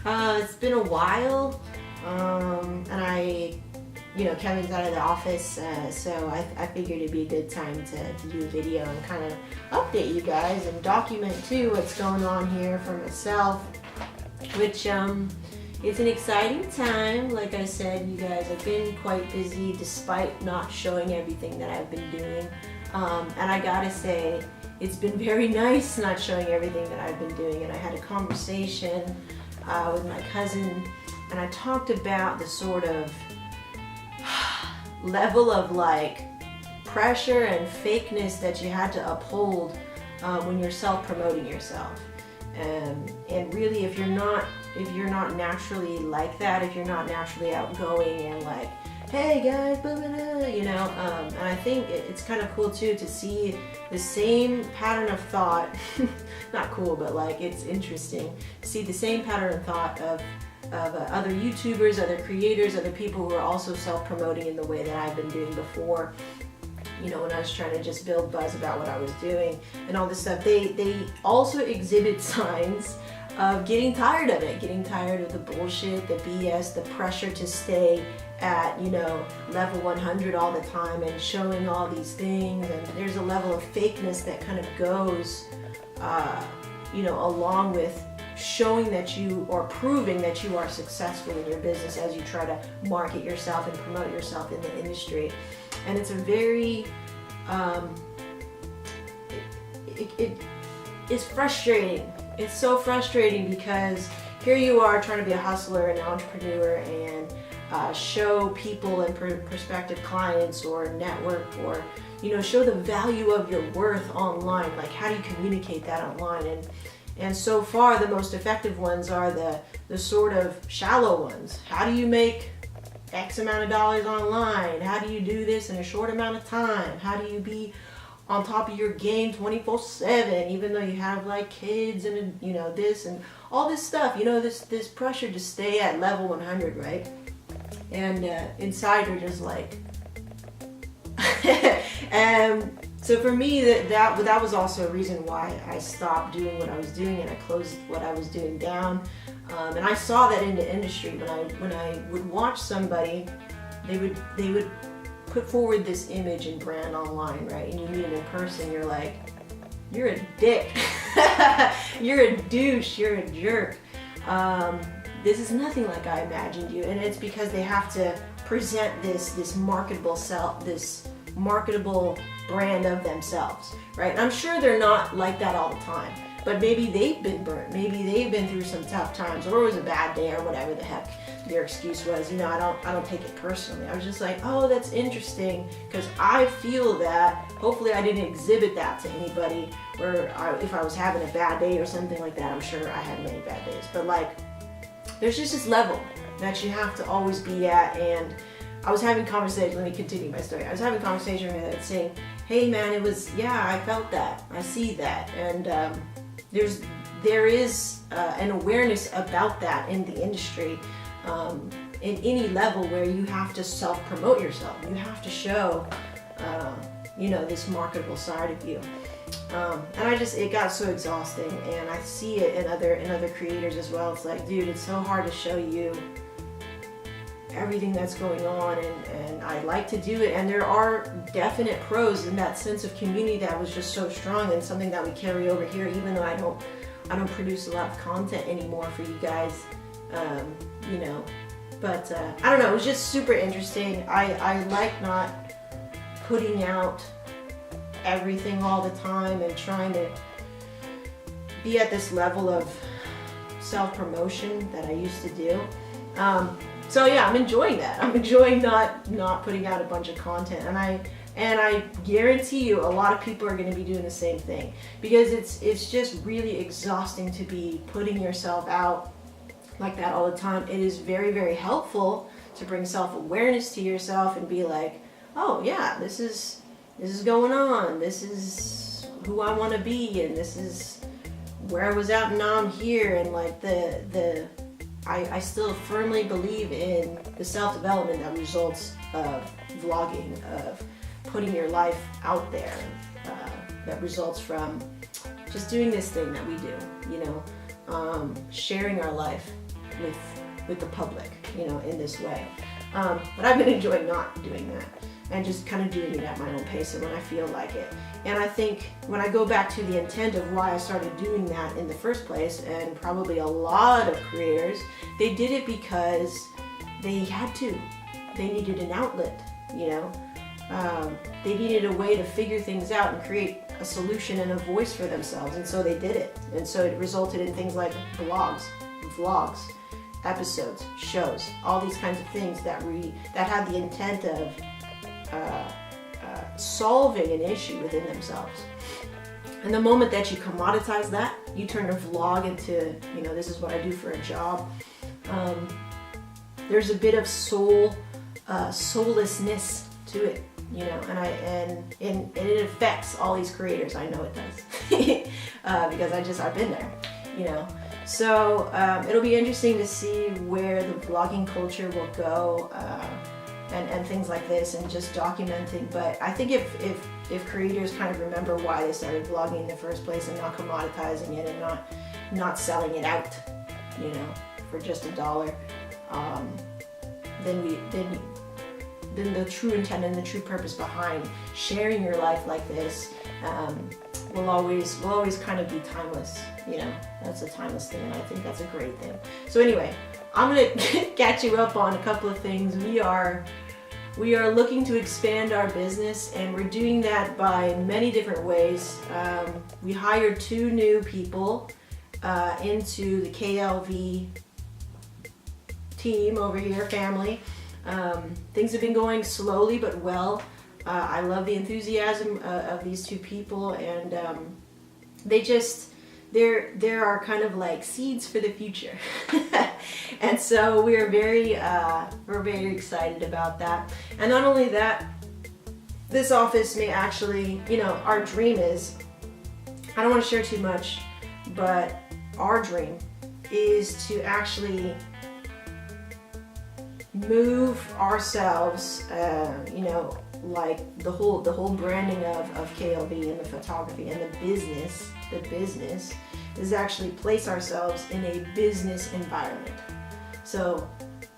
It's been a while, and Kevin's out of the office, so I figured it'd be a good time to do a video and kind of update you guys and document too what's going on here for myself, which it's an exciting time. Like I said, you guys, I've been quite busy despite not showing everything that I've been doing, and I gotta say, it's been very nice not showing everything that I've been doing. And I had a conversation with my cousin, and I talked about the sort of level of like pressure and fakeness that you had to uphold when you're self-promoting yourself. And really, if you're not naturally like that, if you're not naturally outgoing and like, hey guys, blah, blah, blah, and I think it's kind of cool too to see the same pattern of thought, not cool, but like it's interesting to see the same pattern of thought of other YouTubers, other creators, other people who are also self-promoting in the way that I've been doing before. When I was trying to just build buzz about what I was doing and all this stuff, they also exhibit signs of getting tired of it, getting tired of the bullshit, the BS, the pressure to stay at, level 100 all the time and showing all these things. And there's a level of fakeness that kind of goes, along with showing that you, or proving that you are successful in your business as you try to market yourself and promote yourself in the industry. And it's a very, it's frustrating. It's so frustrating because here you are trying to be a hustler, an entrepreneur, and show people and prospective clients or network, or show the value of your worth online. Like, how do you communicate that online? And so far, the most effective ones are the sort of shallow ones. How do you make X amount of dollars online? How do you do this in a short amount of time? How do you be on top of your game 24/7, even though you have like kids and this and all this stuff, this pressure to stay at level 100, right? And inside you're just like, and so for me, that was also a reason why I stopped doing what I was doing and I closed what I was doing down. And I saw that in the industry when I would watch somebody, they would put forward this image and brand online, right? And you meet them in person, you're like, you're a dick, you're a douche, you're a jerk. This is nothing like I imagined you, and it's because they have to present this marketable marketable brand of themselves, right? And I'm sure they're not like that all the time, but maybe they've been burnt, maybe they've been through some tough times, or it was a bad day, or whatever the heck their excuse was. I don't take it personally. I was just like, oh, that's interesting, because I feel that. Hopefully I didn't exhibit that to anybody, where if I was having a bad day or something like that, I'm sure I had many bad days, but like, there's just this level that you have to always be at. And I was having conversations, let me continue my story. I was having a conversation with it saying, hey man, I felt that, I see that. And there is an awareness about that in the industry, in any level where you have to self-promote yourself. You have to show, this marketable side of you. And it got so exhausting, and I see it in other creators as well. It's like, dude, it's so hard to show you everything that's going on, and I like to do it, and there are definite pros in that sense of community that was just so strong, and something that we carry over here, even though I don't produce a lot of content anymore for you guys, but I don't know, it was just super interesting. I like not putting out everything all the time and trying to be at this level of self-promotion that I used to do. So yeah, I'm enjoying that. I'm enjoying not putting out a bunch of content, and I guarantee you a lot of people are going to be doing the same thing, because it's just really exhausting to be putting yourself out like that all the time. It is very, very helpful to bring self-awareness to yourself and be like, oh yeah, this is going on, this is who I want to be, and this is where I was at and now I'm here. And like I still firmly believe in the self-development that results of vlogging, of putting your life out there, that results from just doing this thing that we do, sharing our life. with the public, you know, in this way. But I've been enjoying not doing that and just kind of doing it at my own pace and when I feel like it. And I think when I go back to the intent of why I started doing that in the first place, and probably a lot of creators, they did it because they had to. They needed an outlet, you know. They needed a way to figure things out and create a solution and a voice for themselves, and so they did it. And so it resulted in things like blogs, vlogs, episodes, shows, all these kinds of things that had the intent of solving an issue within themselves. And the moment that you commoditize that, you turn a vlog into, you know, this is what I do for a job. There's a bit of soullessness to it, you know, and it affects all these creators. I know it does because I've been there, you know. So it'll be interesting to see where the vlogging culture will go. And things like this, and just documenting. But I think if creators kind of remember why they started vlogging in the first place and not commoditizing it and not selling it out, you know, for just $1, then the true intent and the true purpose behind sharing your life like this will always kind of be timeless. You know, that's a timeless thing, and I think that's a great thing. So anyway, I'm gonna catch you up on a couple of things. We are looking to expand our business, and we're doing that by many different ways. We hired 2 new people into the KLV team over here, family. Things have been going slowly but well. I love the enthusiasm of these 2 people, and there are kind of like seeds for the future. And so we're very excited about that. And not only that, this office may actually, you know, our dream is, I don't want to share too much, but our dream is to actually move ourselves, you know, like the whole branding of KLV and the photography and the business is actually place ourselves in a business environment. So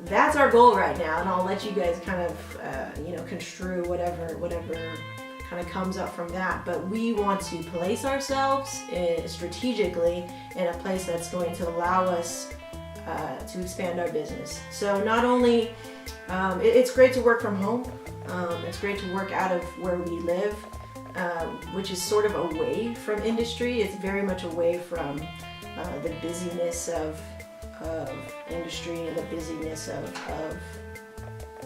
that's our goal right now, and I'll let you guys kind of you know, construe whatever kind of comes up from that. But we want to place ourselves strategically in a place that's going to allow us to expand our business. So not only it's great to work from home, it's great to work out of where we live, which is sort of away from industry. It's very much away from the busyness of industry and the busyness of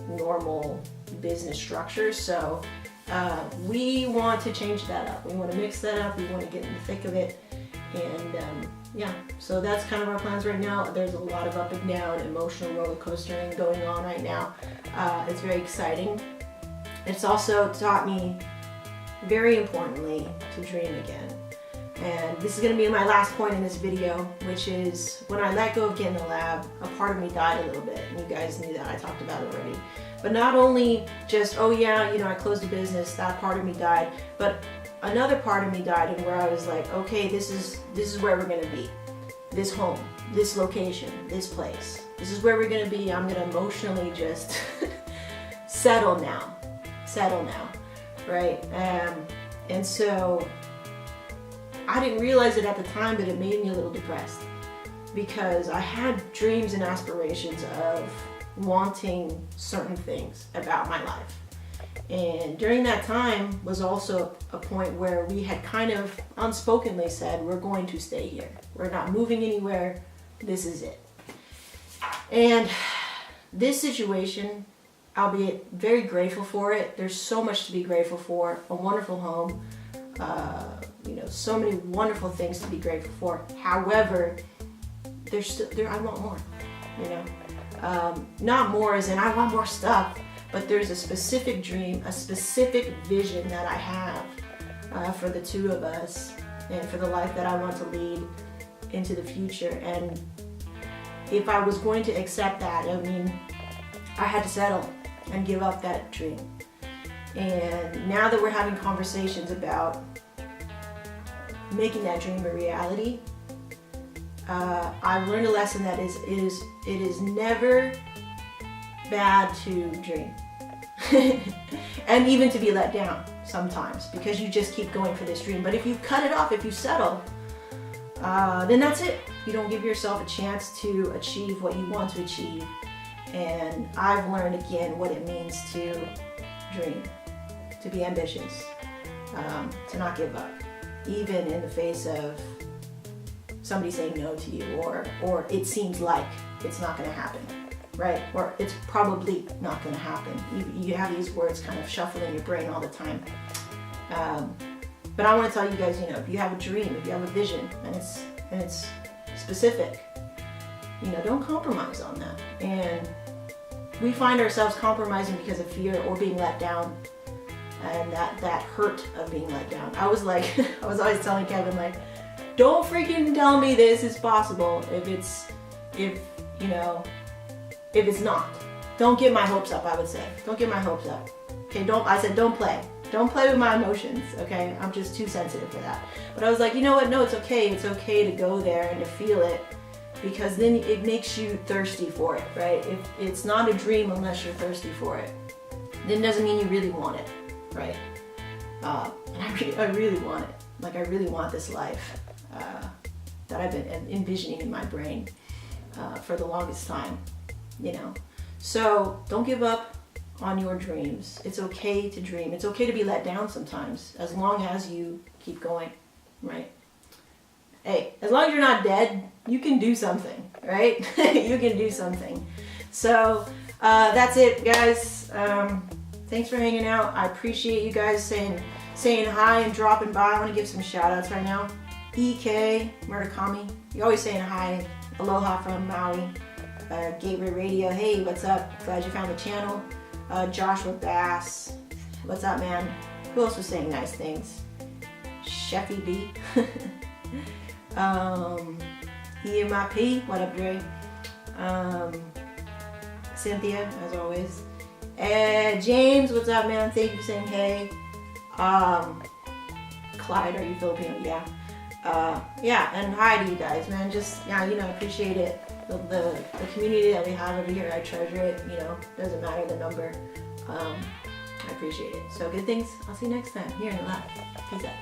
normal business structures. So we want to change that up. We want to mix that up. We want to get in the thick of it. And yeah, so that's kind of our plans right now. There's a lot of up and down, emotional roller coastering going on right now. It's very exciting. It's also taught me, very importantly, to dream again. And this is going to be my last point in this video, which is when I let go of getting the lab, a part of me died a little bit, and you guys knew that. I talked about it already. But not only just, oh yeah, you know, I closed the business, that part of me died, but another part of me died, and where I was like, okay, this is where we're going to be. This home, this location, this place. This is where we're going to be. I'm going to emotionally just settle now, right? And so I didn't realize it at the time, but it made me a little depressed because I had dreams and aspirations of wanting certain things about my life. And during that time was also a point where we had kind of unspokenly said, we're going to stay here. We're not moving anywhere. This is it. And this situation, I'll be very grateful for it. There's so much to be grateful for. A wonderful home. You know, so many wonderful things to be grateful for. However, I want more, you know. Not more as in I want more stuff, but there's a specific dream, a specific vision that I have for the 2 of us and for the life that I want to lead into the future. And if I was going to accept that, I mean, I had to settle and give up that dream. And now that we're having conversations about making that dream a reality, I've learned a lesson that it is never bad to dream. And even to be let down sometimes, because you just keep going for this dream. But if you cut it off, if you settle, then that's it. You don't give yourself a chance to achieve what you want to achieve. And I've learned again what it means to dream, to be ambitious, to not give up, even in the face of somebody saying no to you, or it seems like it's not going to happen, right? Or it's probably not going to happen. You have these words kind of shuffle in your brain all the time. But I want to tell you guys, if you have a dream, if you have a vision, and it's specific, don't compromise on that. And we find ourselves compromising because of fear or being let down, and that hurt of being let down. I was always telling Kevin, like, don't freaking tell me this is possible if it's not. Don't get my hopes up, I would say. Don't get my hopes up. Okay, I said don't play. Don't play with my emotions, okay? I'm just too sensitive for that. But I was like, you know what? No, it's okay. It's okay to go there and to feel it, because then it makes you thirsty for it, right? If it's not a dream unless you're thirsty for it, then it doesn't mean you really want it, right? And I really want it. Like, I really want this life that I've been envisioning in my brain for the longest time, So don't give up on your dreams. It's okay to dream. It's okay to be let down sometimes, as long as you keep going, right? Hey, as long as you're not dead, you can do something, right? You can do something. So that's it, guys. Thanks for hanging out. I appreciate you guys saying hi and dropping by. I want to give some shout outs right now. EK Murakami, you're always saying hi. Aloha from Maui. Gateway Radio, hey, what's up? Glad you found the channel. Joshua Bass, what's up, man? Who else was saying nice things? Sheffy B. EMIP, what up, Dre? Cynthia, as always. James, what's up, man? Thank you for saying hey. Clyde, are you Filipino? Yeah. Yeah, and hi to you guys, man. Just, appreciate it. The community that we have over here, I treasure it. Doesn't matter the number. I appreciate it. So good things. I'll see you next time here in the lab. Peace out.